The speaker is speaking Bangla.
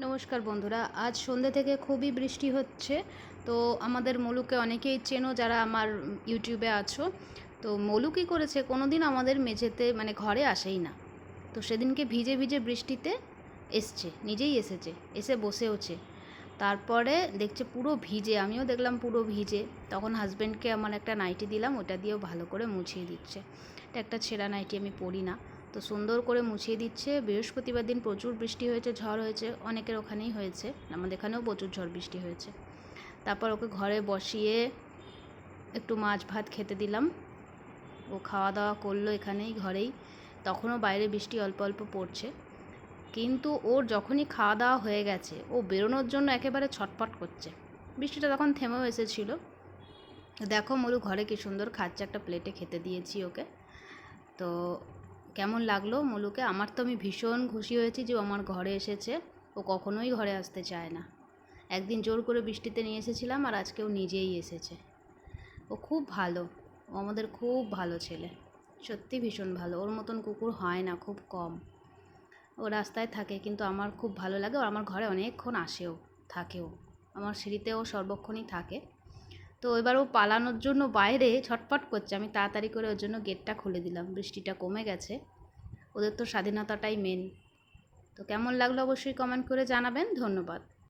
নমস্কার বন্ধুরা, আজ সন্ধ্যে থেকে খুবই বৃষ্টি হচ্ছে। তো আমাদের মলুকে অনেকেই চেনো যারা আমার ইউটিউবে আছো। তো মলু কী করেছে, কোনো দিন আমাদের মেঝেতে মানে ঘরে আসেই না। তো সেদিনকে ভিজে ভিজে বৃষ্টিতে এসছে, নিজেই এসেছে, এসে বসেওছে। তারপরে দেখছে পুরো ভিজে, আমিও দেখলাম পুরো ভিজে। তখন হাজব্যান্ডকে আমার একটা নাইটি দিলাম, ওটা দিয়েও ভালো করে মুছিয়ে দিচ্ছে। এটা একটা ছেঁড়া নাইটি, আমি পরি না। তো সুন্দর করে মুছিয়ে দিচ্ছে। বৃহস্পতিবার দিন প্রচুর বৃষ্টি হয়েছে, ঝড় হয়েছে, অনেকের ওখানেই হয়েছে, আমাদের এখানেও প্রচুর ঝড় বৃষ্টি হয়েছে। তারপর ওকে ঘরে বসিয়ে একটু মাছ ভাত খেতে দিলাম। ও খাওয়া দাওয়া করলো এখানেই, ঘরেই। তখনও বাইরে বৃষ্টি অল্প অল্প পড়ছে, কিন্তু ওর যখনই খাওয়া দাওয়া হয়ে গেছে ও বেরোনোর জন্য একেবারে ছটফট করছে। বৃষ্টিটা তখন থেমেও এসেছিল। দেখো মলু ঘরে কি সুন্দর খাচ্ছে, একটা প্লেটে খেতে দিয়েছি ওকে। তো কেমন লাগলো মলুকে? আমার তো আমি ভীষণ খুশি হয়েছি যে ও আমার ঘরে এসেছে। ও কখনোই ঘরে আসতে চায় না। একদিন জোর করে বৃষ্টিতে নিয়ে এসেছিলাম, আর আজকেও নিজেই এসেছে। ও খুব ভালো, ও আমাদের খুব ভালো ছেলে, সত্যি ভীষণ ভালো। ওর মতন কুকুর হয় না, খুব কম। ও রাস্তায় থাকে, কিন্তু আমার খুব ভালো লাগে। ও আমার ঘরে অনেকক্ষণ আসেও, থাকেও, আমার সিঁড়িতেও সর্বক্ষণই থাকে। তো এবার ও পালানোর জন্য বাইরে ছটফট করছে, আমি তাড়াতাড়ি করে ওর জন্য গেটটা খুলে দিলাম। বৃষ্টিটা কমে গেছে, ওদের তো স্বাধীনতাটাই মেন। তো কেমন লাগলো অবশ্যই কমেন্ট করে জানাবেন। ধন্যবাদ।